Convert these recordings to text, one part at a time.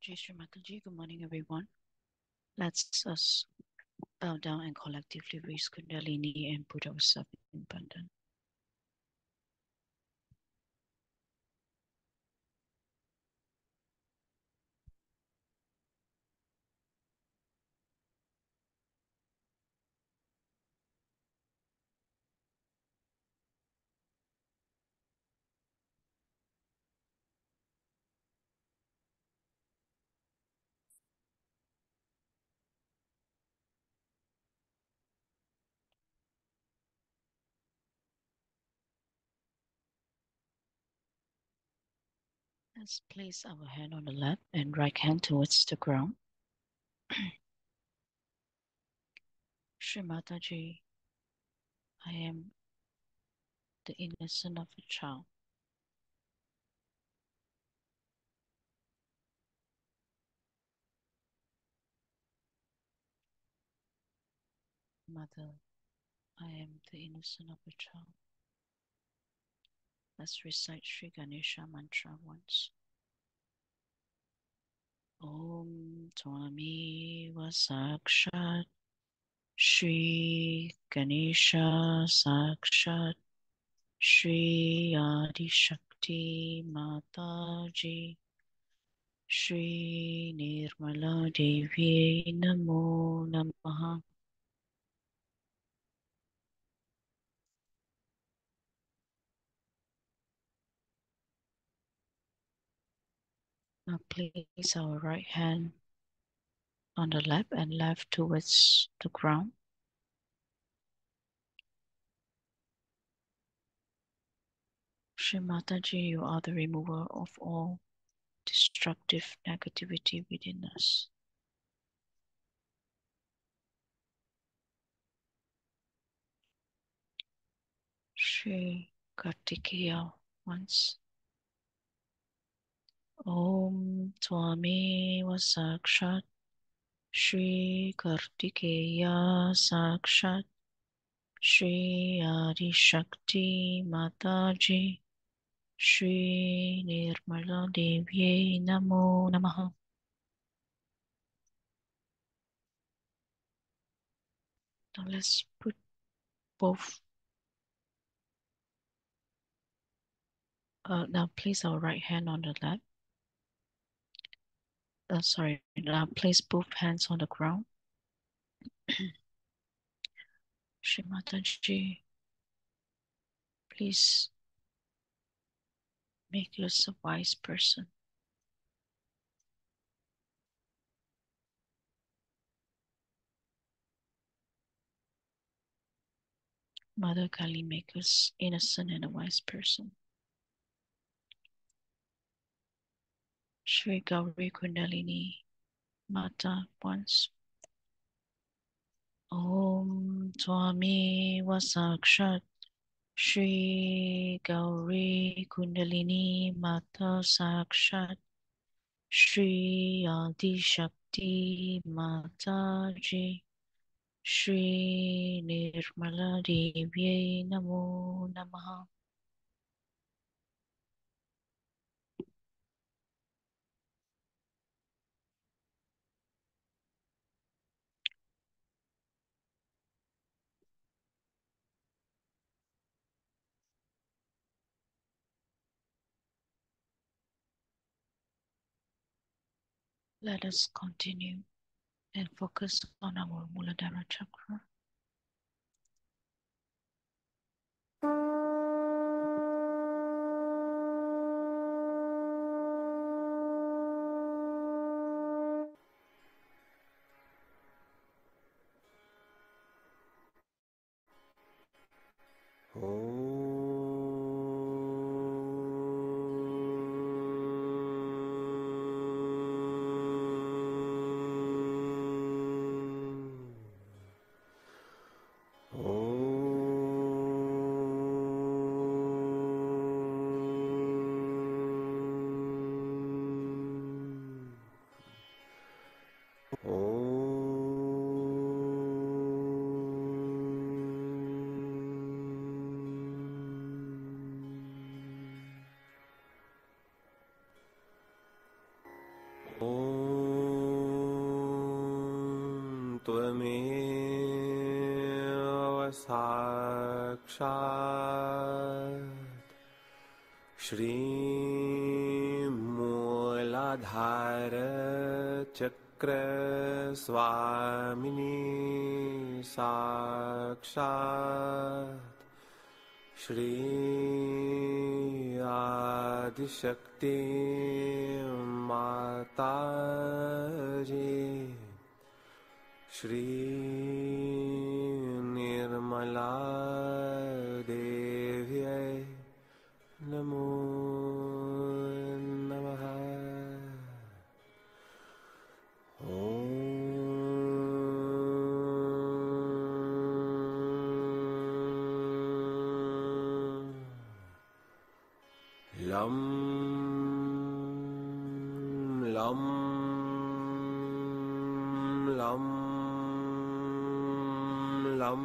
Shri Mataji, good morning everyone. Let's us bow down and collectively raise Kundalini and put ourselves in bandhan. Let's place our hand on the left and right hand towards the ground. Shri Mataji, I am the innocent of a child. Mother, I am the innocent of a child. Let's recite Shri Ganesha mantra once. Om Twami Vasakshat Shri Ganesha Sakshat Shri Adi Shakti Mataji Shri Nirmala Devi Namo Namaha. Now place our right hand on the lap and left towards the ground. Shri Mataji, you are the remover of all destructive negativity within us. Shri Kartikeya once. Om Twami Vasakshat Shri Kartikeya Sakshat Shri Adi Shakti Mataji Shri Nirmala Devi Namo Namaha. Now let's put both. Now place our right hand on the lap. Now place both hands on the ground. Shri Mataji, please make us a wise person. Mother Kali, make us innocent and a wise person. Shri Gauri Kundalini Mata once. Om Twami Vasakshat Shri Gauri Kundalini Mata Sakshat Shri Adi Shakti Mataji Shri Nirmala Devi Namo Namaha. Let us continue and focus on our Muladhara chakra. Om साक्षात् श्री मूलाधार चक्र स्वामिनी साक्षात् श्री आदिशक्ति माताजी श्री निर्मला देव्यै नमो नमः। लं लं लं लं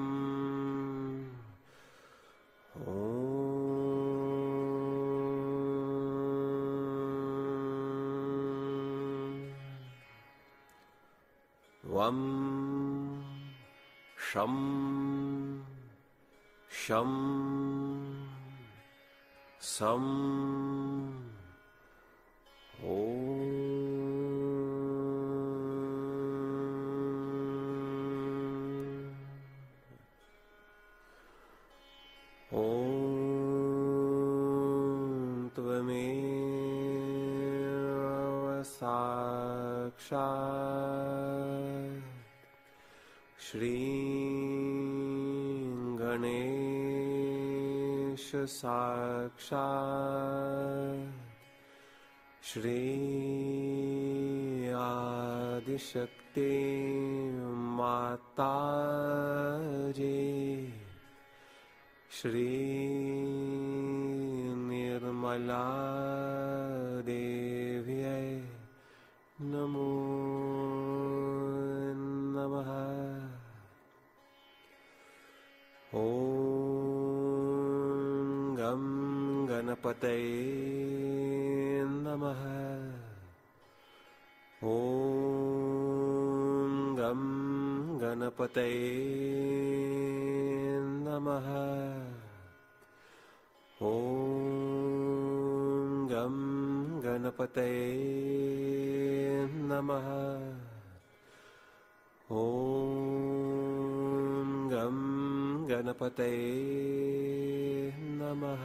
वं शं शं सं त्वमेव साक्षात् श्री गणेश साक्षात् श्री आदिशक्ति माताजी श्री निर्मला देव्यै नमो नमः। ॐ गं गणपतये नमः। ॐ गं गणपतये नमः। ॐ गं गणपतये नमः। ॐ गं गणपतये नमः।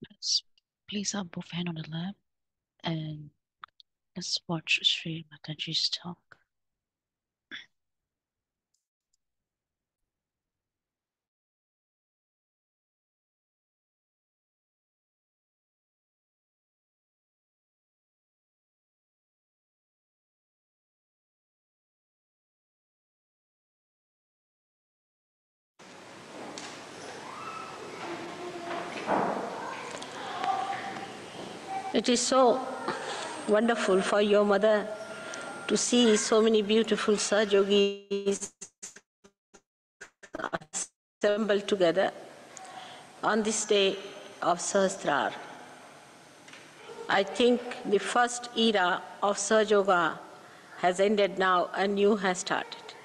Let's place our both hand on the lap and let's watch Shri Mataji's talk. It is so wonderful for your mother to see so many beautiful Sahaja Yogis assembled together on this day of Sahasrar. I think the first era of Sahaja Yoga has ended now and new has started.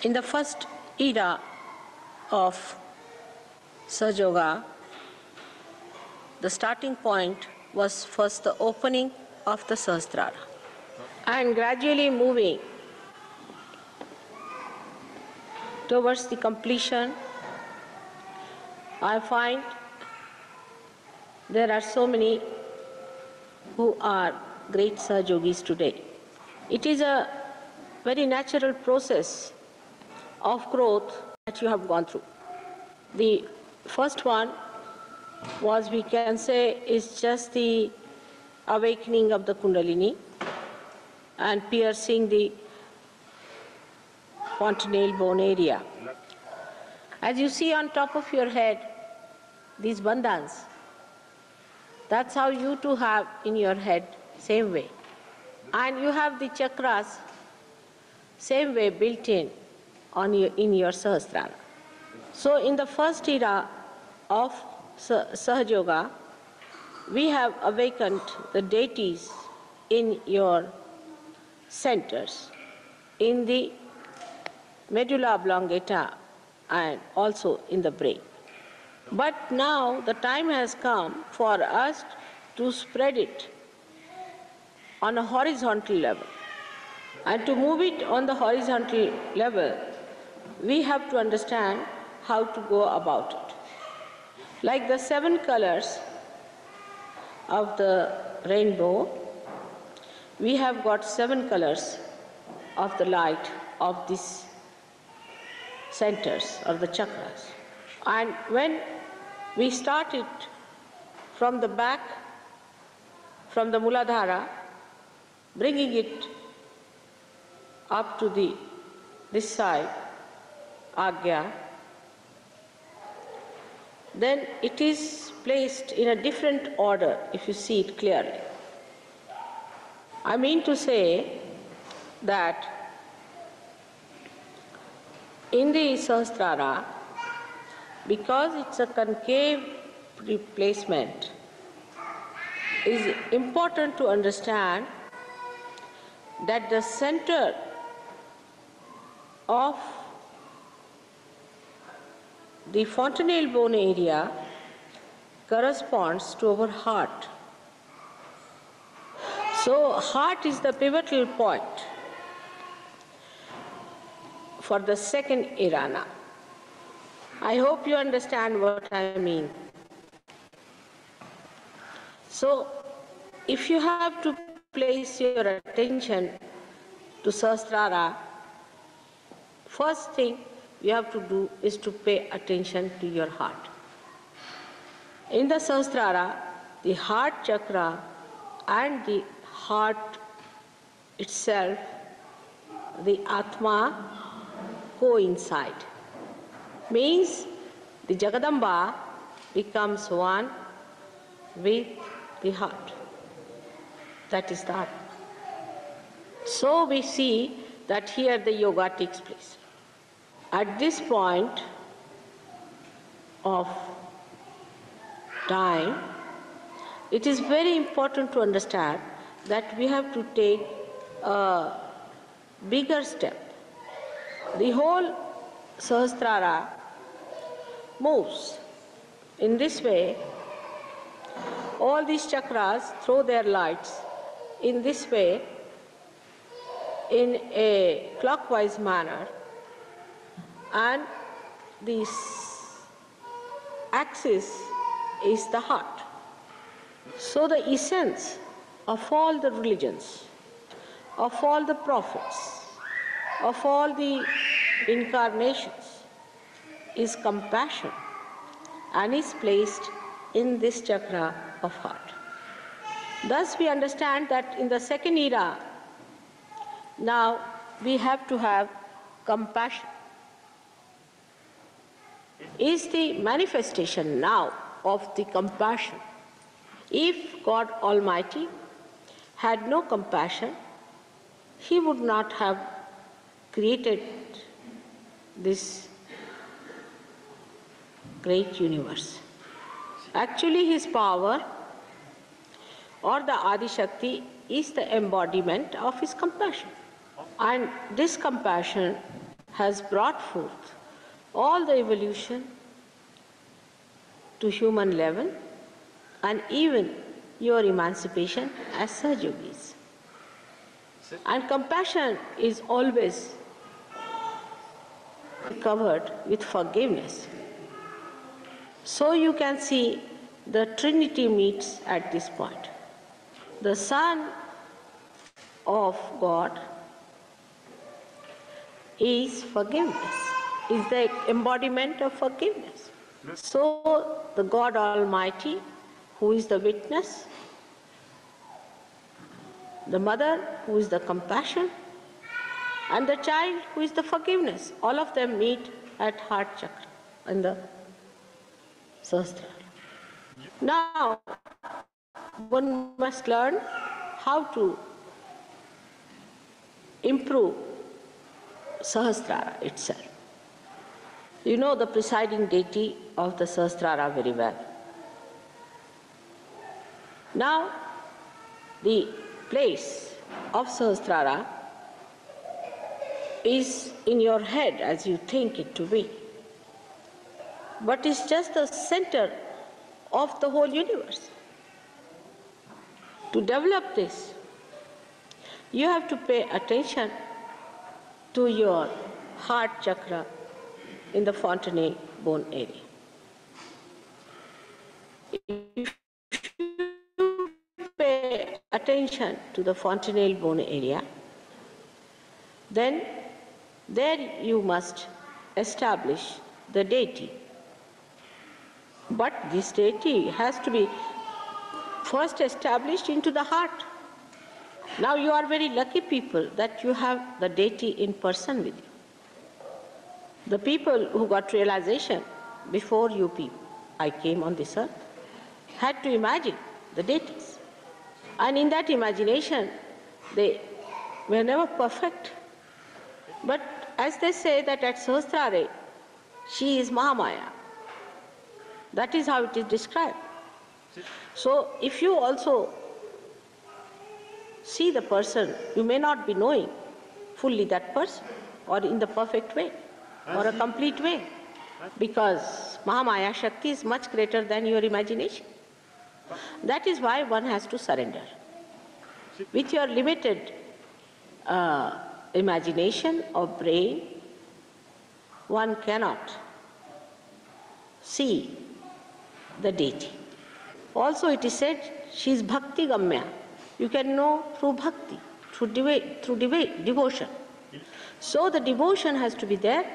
In the first era of Sahaja Yoga, the starting point was first the opening of the Sahasrara. And gradually moving towards the completion, I find there are so many who are great Sahaja Yogis today. It is a very natural process of growth that you have gone through. The first one was, we can say, is just the awakening of the Kundalini and piercing the fontanelle bone area. As you see on top of your head, these bandhans, that's how you too have in your head, same way. And you have the chakras, same way built in your Sahasrara. So in the first era of Sahaja Yoga, we have awakened the deities in your centers, in the medulla oblongata and also in the brain. But now the time has come for us to spread it on a horizontal level. And to move it on the horizontal level, we have to understand how to go about it. Like the 7 colors of the rainbow, we have got 7 colors of the light of these centers or the chakras. And when we start it from the back, from the Muladhara, bringing it up to this side, Agya, then it is placed in a different order if you see it clearly. I mean to say that in the Sahasrara, because it's a concave replacement, it is important to understand that the center of the fontanelle bone area corresponds to our heart. So heart is the pivotal point for the second irana. I hope you understand what I mean. So if you have to place your attention to Sahasrara, first thing you have to do is to pay attention to your heart. In the Sahasrara, the heart chakra and the heart itself, the Atma, coincide. Means the Jagadamba becomes one with the heart. That is the Atma. So we see that here the yoga takes place. At this point of time, it is very important to understand that we have to take a bigger step. The whole Sahasrara moves in this way. All these chakras throw their lights in this way, in a clockwise manner, and this axis is the heart. So the essence of all the religions, of all the prophets, of all the incarnations is compassion and is placed in this chakra of heart. Thus we understand that in the second era, now we have to have compassion. Is the manifestation now of the compassion. If God Almighty had no compassion, he would not have created this great universe. Actually, his power or the Adi Shakti is the embodiment of his compassion. And this compassion has brought forth all the evolution to human level and even your emancipation as Sahaja Yogis. And compassion is always covered with forgiveness. So you can see the Trinity meets at this point. The Son of God is forgiveness, is the embodiment of forgiveness. So the God Almighty, who is the witness, the mother, who is the compassion, and the child, who is the forgiveness, all of them meet at heart chakra in the Sahasrara. Now, one must learn how to improve Sahasrara itself. You know the presiding deity of the Sahasrara very well. Now, the place of Sahasrara is in your head as you think it to be, but it's just the center of the whole universe. To develop this, you have to pay attention to your heart chakra in the fontanelle bone area. If you pay attention to the fontanelle bone area, then there you must establish the deity. But this deity has to be first established into the heart. Now you are very lucky people that you have the deity in person with you. The people who got realization before you people, I came on this earth, had to imagine the deities. And in that imagination, they were never perfect. But as they say that at Sahasrara, she is Mahamaya. That is how it is described. So if you also see the person, you may not be knowing fully that person or in the perfect way or a complete way, because Mahamaya Shakti is much greater than your imagination. That is why one has to surrender. With your limited imagination or brain, one cannot see the deity. Also it is said she is Bhakti Gamya. You can know through bhakti, through devotion. So the devotion has to be there,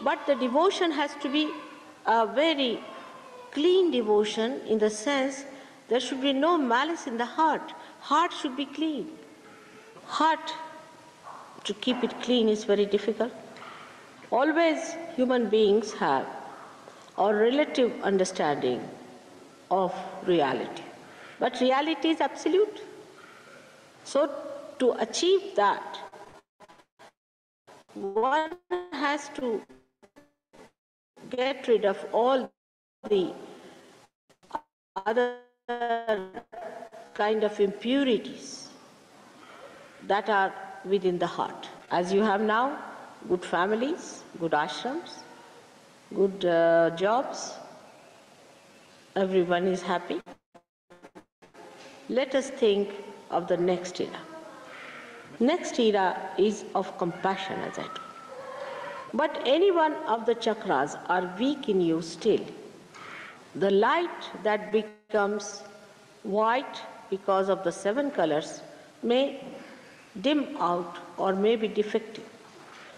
but the devotion has to be a very clean devotion, in the sense there should be no malice in the heart. Heart should be clean. Heart, to keep it clean is very difficult. Always human beings have a relative understanding of reality. But reality is absolute. So to achieve that, one has to get rid of all the other kind of impurities that are within the heart. As you have now good families, good ashrams, good jobs, everyone is happy. Let us think of the next era. Next era is of compassion, as I told. But any one of the chakras are weak in you still. The light that becomes white because of the 7 colors may dim out or may be defective.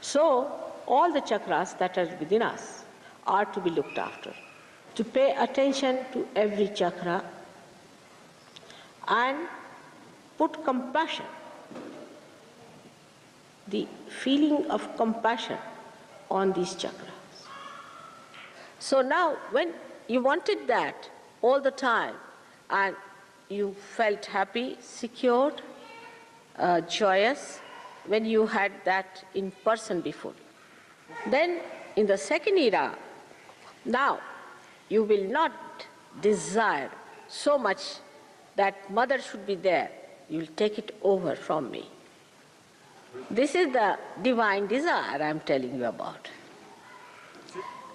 So all the chakras that are within us are to be looked after. To pay attention to every chakra and put compassion, the feeling of compassion on these chakras. So now when you wanted that all the time, and you felt happy, secured, joyous when you had that in person before. Then in the second era, now you will not desire so much that mother should be there. You will take it over from me. This is the divine desire I am telling you about.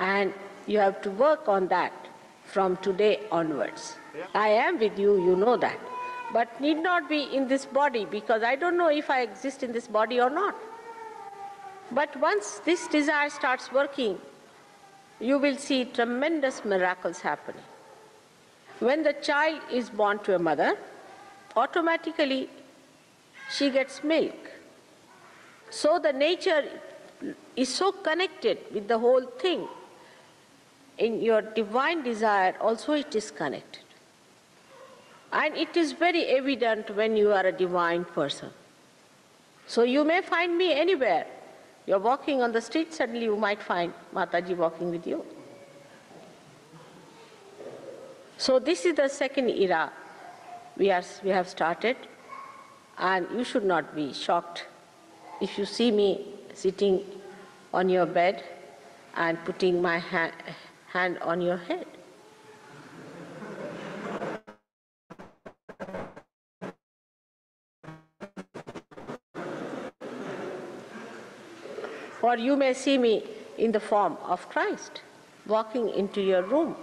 And you have to work on that from today onwards. I am with you, you know that. But need not be in this body, because I don't know if I exist in this body or not. But once this desire starts working, you will see tremendous miracles happening. When the child is born to a mother, automatically she gets milk. So the nature is so connected with the whole thing. In your divine desire also it is connected. And it is very evident when you are a divine person. So you may find me anywhere. You're walking on the street, suddenly you might find Mataji walking with you. So this is the second era we have started, and you should not be shocked if you see me sitting on your bed and putting my hand on your head. Or you may see me in the form of Christ, walking into your room,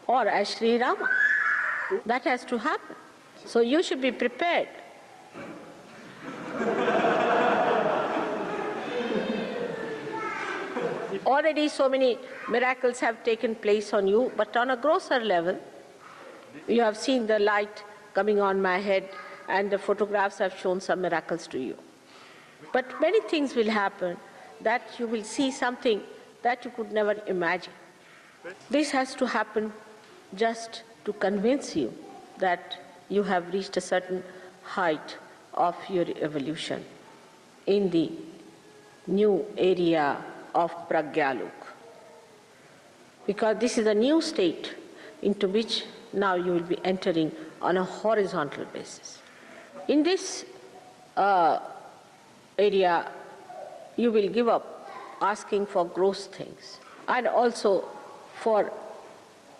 or as Sri Rama. That has to happen. So you should be prepared. Already so many miracles have taken place on you, but on a grosser level, you have seen the light coming on my head, and the photographs have shown some miracles to you. But many things will happen that you will see something that you could never imagine. This has to happen just to convince you that you have reached a certain height of your evolution in the new area of Pragyalok. Because this is a new state into which now you will be entering on a horizontal basis. In this area, you will give up asking for gross things and also for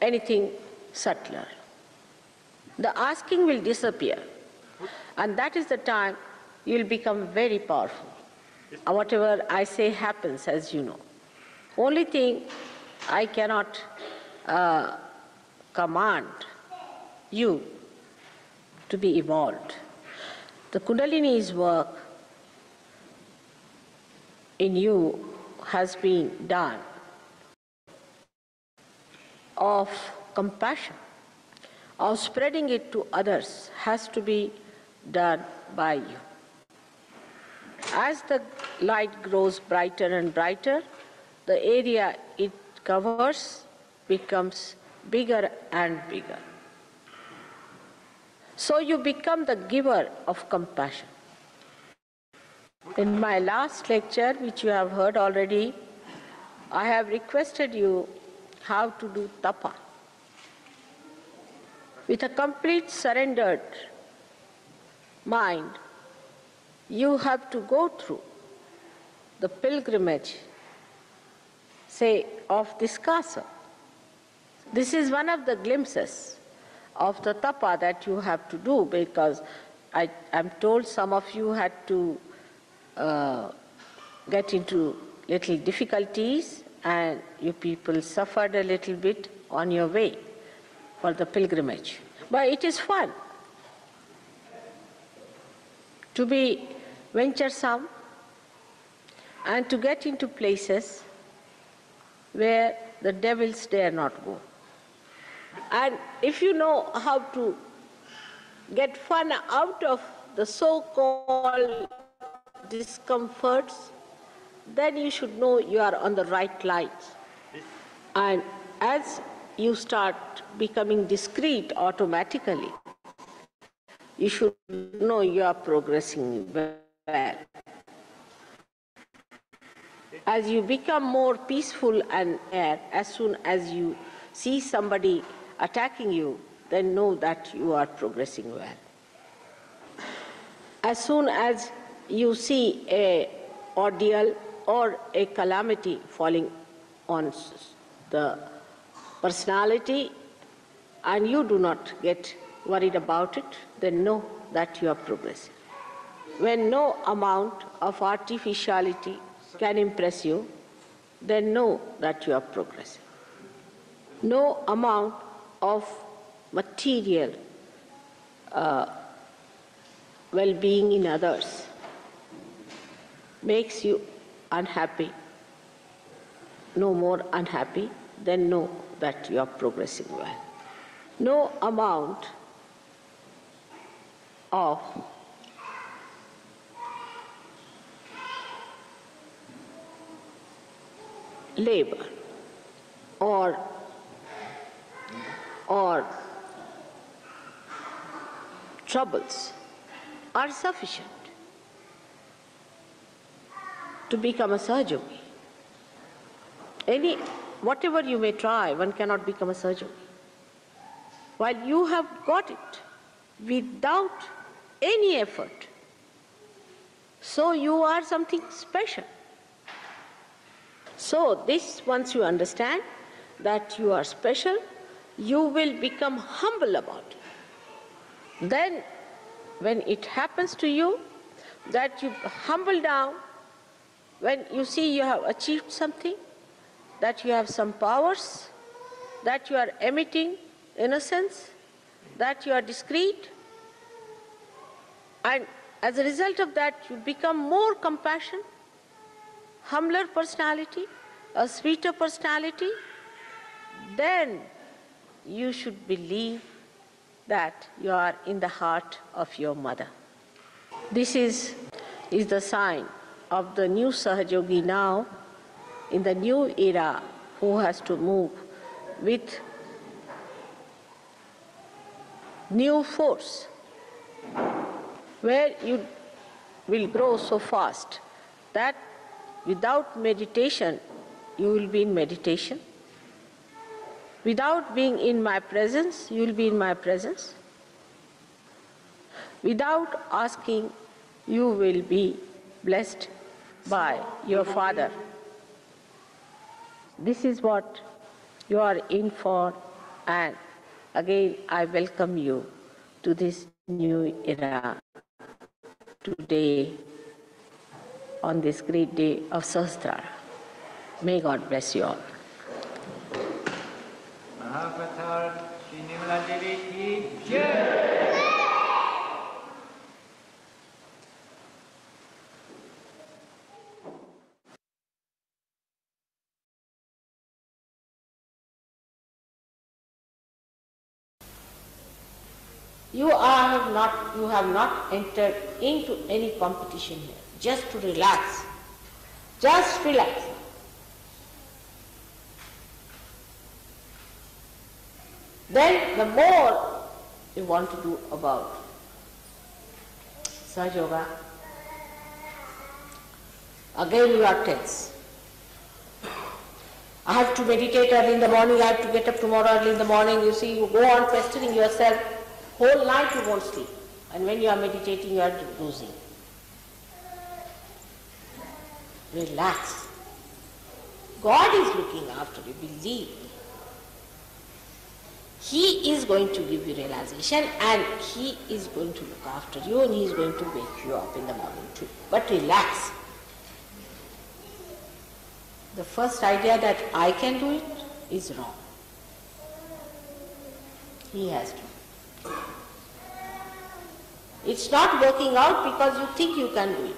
anything subtler. The asking will disappear, and that is the time you will become very powerful. Whatever I say happens, as you know. Only thing I cannot command you to be evolved. The Kundalini's work in you has been done of compassion, of spreading it to others, has to be done by you. As the light grows brighter and brighter, the area it covers becomes bigger and bigger. So you become the giver of compassion. In my last lecture, which you have heard already, I have requested you how to do tapa. With a complete surrendered mind, you have to go through the pilgrimage, say, of this castle. This is one of the glimpses of the tapa that you have to do, because I am told some of you had to get into little difficulties, and you people suffered a little bit on your way for the pilgrimage. But it is fun to be venturesome and to get into places where the devils dare not go. And if you know how to get fun out of the so-called discomforts, then you should know you are on the right lines. And as you start becoming discreet automatically, you should know you are progressing well. As you become more peaceful and as soon as you see somebody attacking you, then know that you are progressing well. As soon as you see an ordeal or a calamity falling on the personality and you do not get worried about it, then know that you are progressing. When no amount of artificiality can impress you, then know that you are progressing. No amount of material well-being in others makes you unhappy, no more unhappy, then know that you are progressing well. No amount of labor or troubles are sufficient to become a Sahaja Yogi. Whatever you may try, one cannot become a Sahaja Yogi. While you have got it without any effort, so you are something special. So this, once you understand that you are special, you will become humble about it. Then when it happens to you that you humble down, when you see you have achieved something, that you have some powers, that you are emitting innocence, that you are discreet, and as a result of that you become more compassionate, humbler personality, a sweeter personality, then you should believe that you are in the heart of your mother. This is the sign of the new Sahaja Yogi now, in the new era, who has to move with new force, where you will grow so fast that without meditation you will be in meditation. Without being in my presence, you will be in my presence. Without asking, you will be blessed by your Father. This is what you are in for, and again I welcome you to this new era today, on this great day of Sahasrara. May God bless you all. Shri Mataji ki jai. You have not entered into any competition here, just to relax. Just relax. Then the more you want to do about Sahaja Yoga, again you are tense. I have to meditate early in the morning, I have to get up tomorrow early in the morning. You see, you go on pestering yourself, whole night you won't sleep. And when you are meditating, you are losing. Relax. God is looking after you, believe me. He is going to give you realization, and He is going to look after you, and He is going to wake you up in the morning too. But relax. The first idea that I can do it is wrong. He has to. It's not working out because you think you can do it.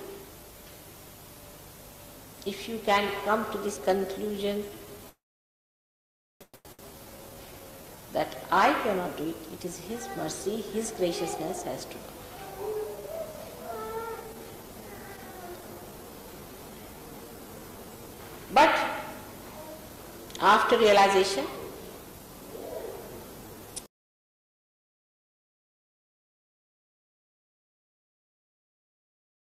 If you can come to this conclusion that I cannot do it, it is His mercy, His graciousness has to do. But after realization,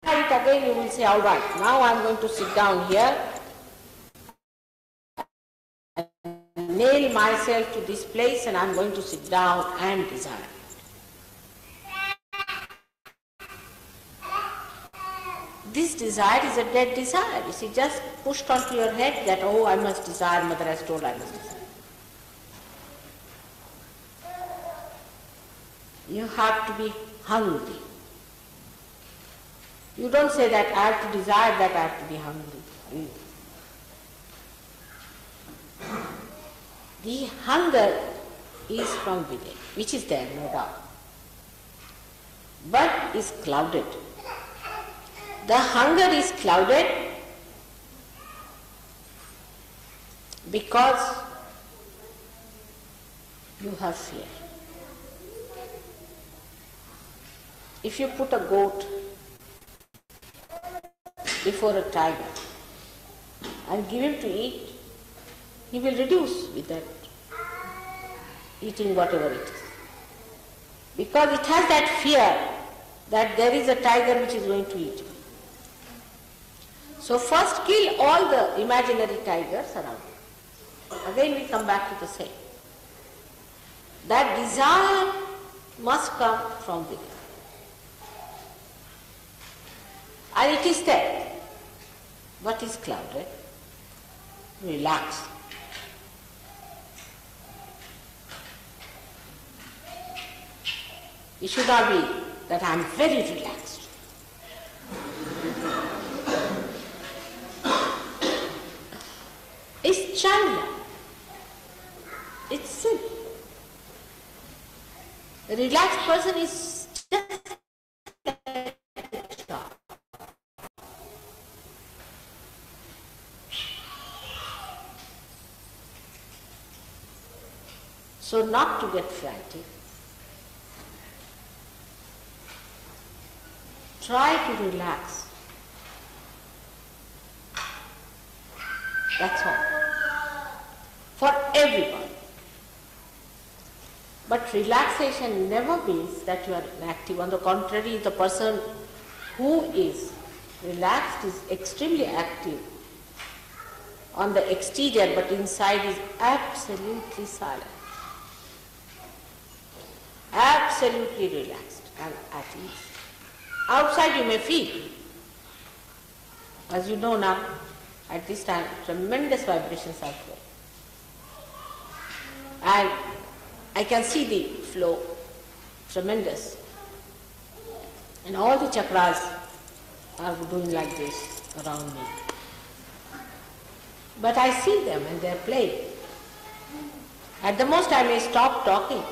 again you will say, all right, now I am going to sit down here and nail myself to this place and I'm going to sit down and desire. This desire is a dead desire. You see, just pushed onto your head that, oh, I must desire, mother has told I must desire. You have to be hungry. You don't say that I have to desire, that I have to be hungry. The hunger is from within, which is there, no doubt, but is clouded. The hunger is clouded because you have fear. If you put a goat before a tiger and give him to eat, he will reduce with that, eating whatever it is. Because it has that fear that there is a tiger which is going to eat you. So first kill all the imaginary tigers around you. Again we come back to the same. That desire must come from within. And it is there, but is clouded. Relax. It should not be that I am very relaxed. It's Chandra. It's simple. A relaxed person is just like a child. So not to get frantic. Try to relax. That's all. For everyone. But relaxation never means that you are inactive. On the contrary, the person who is relaxed is extremely active on the exterior, but inside is absolutely silent. Absolutely relaxed and at ease. Outside you may feel, as you know now, at this time, tremendous vibrations are flowing. And I can see the flow, tremendous. And all the chakras are doing like this around me. But I see them and they are playing. At the most I may stop talking.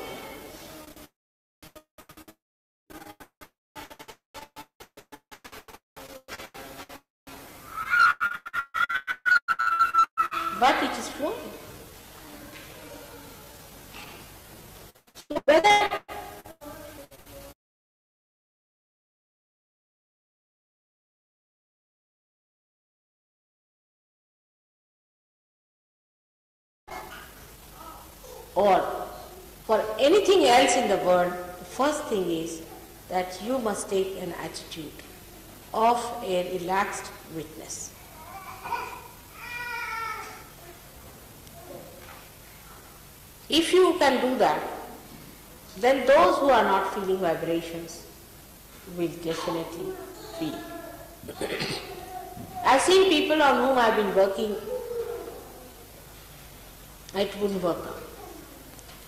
But it is flowing. So whether or for anything else in the world, the first thing is that you must take an attitude of a relaxed witness. If you can do that, then those who are not feeling vibrations will definitely feel. I've seen people on whom I've been working, it wouldn't work out.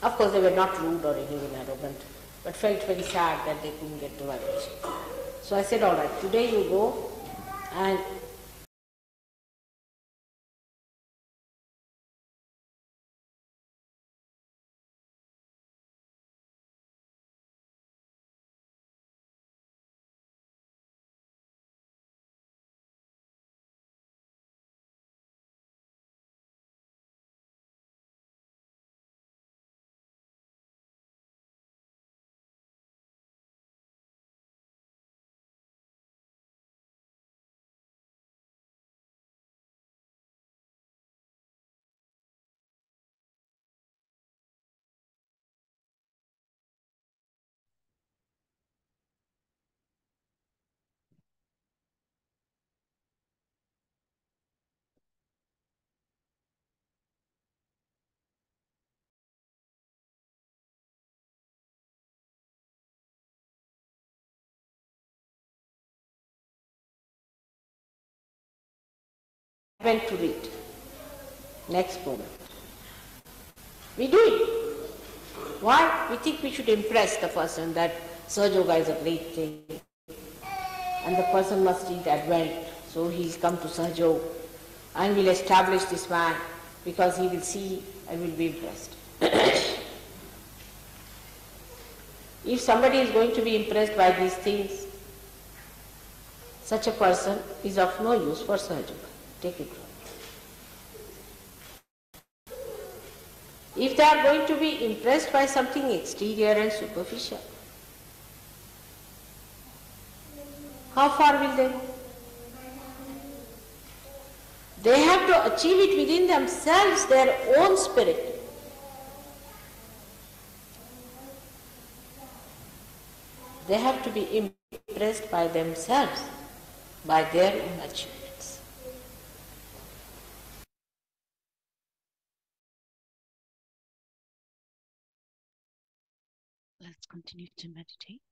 Of course, they were not rude or even arrogant, but felt very sad that they couldn't get the vibration. So I said, all right, today you go and excitement to read. Next moment. We do it. Why? We think we should impress the person that Sahaja Yoga is a great thing and the person must read Advent, so he'll come to Sahaja Yoga and will establish this man because he will see and will be impressed. If somebody is going to be impressed by these things, such a person is of no use for Sahaja Yoga. Take it from me. If they are going to be impressed by something exterior and superficial, how far will they go? They have to achieve it within themselves, their own spirit. They have to be impressed by themselves, by their own achievements. Let's continue to meditate.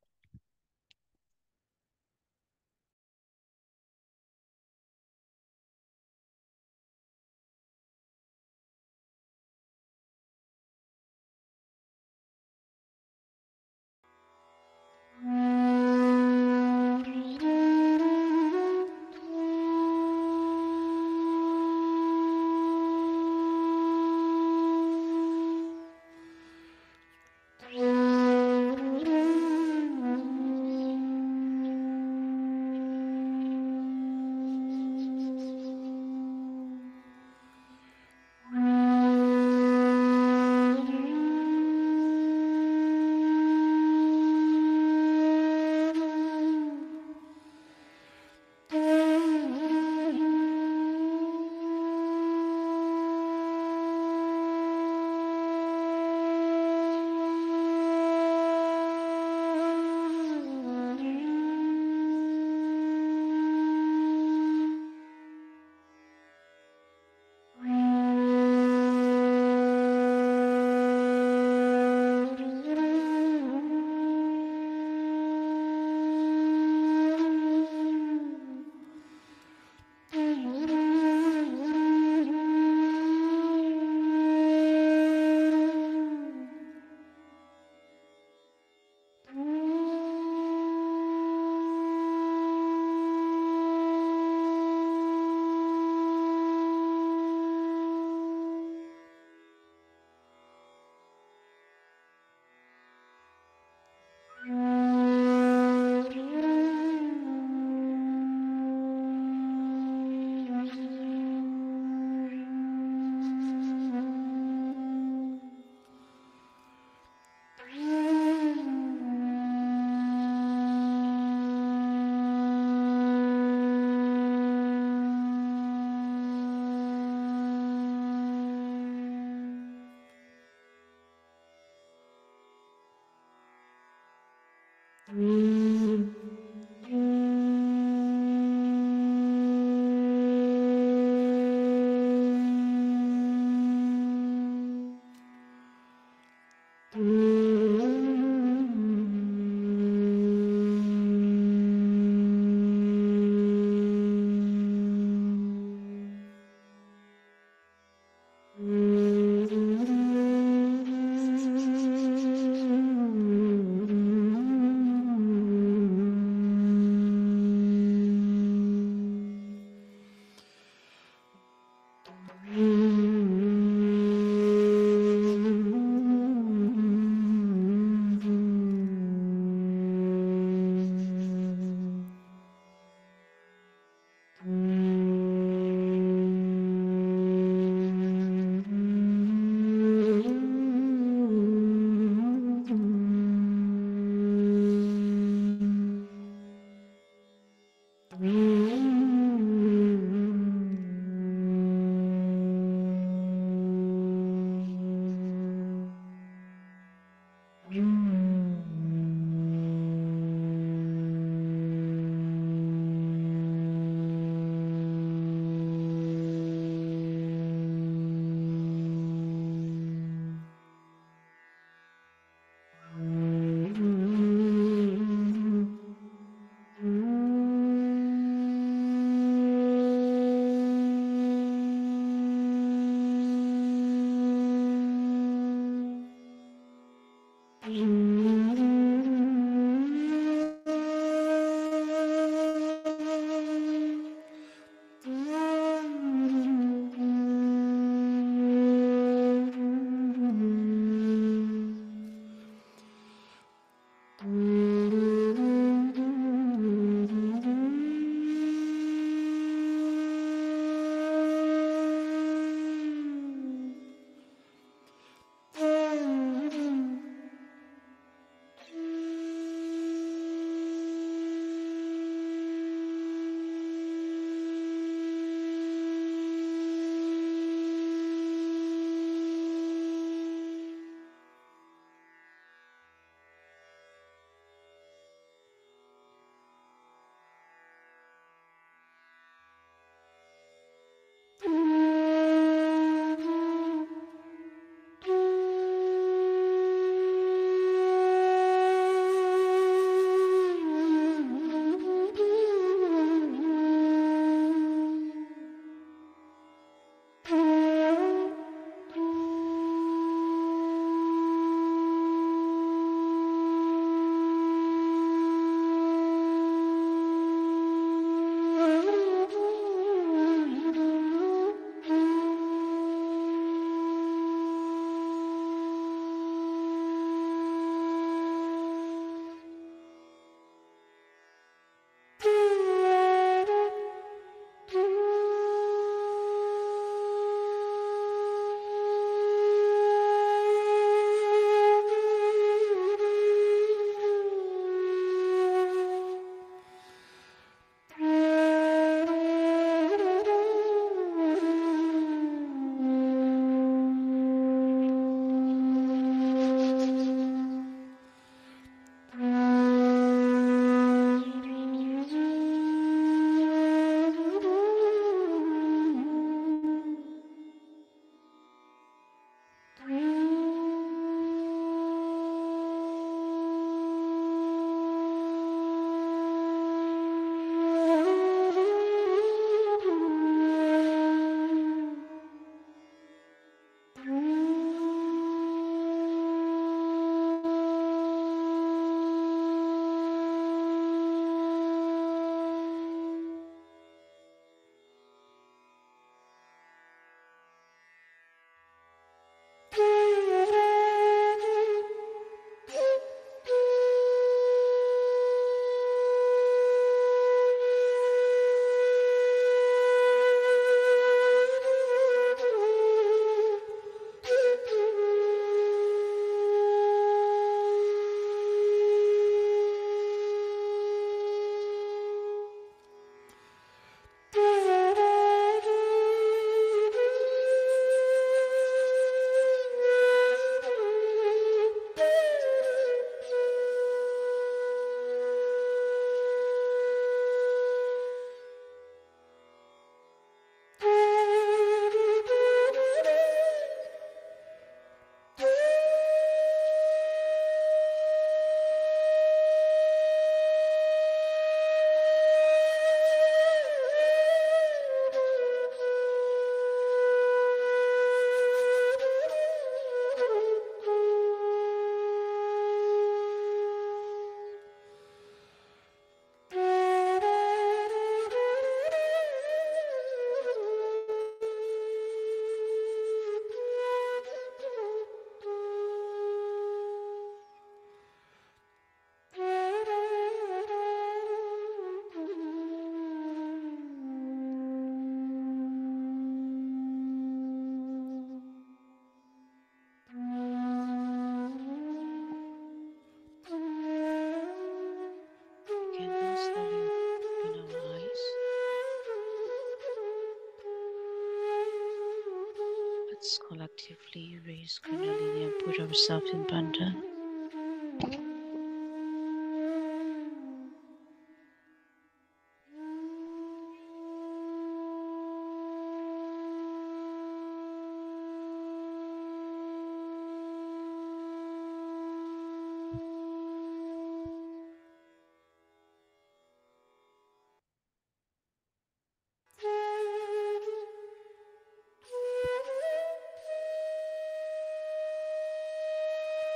Let's collectively raise Kundalini and put ourselves in Bandha.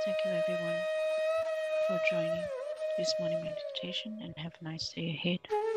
Thank you everyone for joining this morning meditation and have a nice day ahead.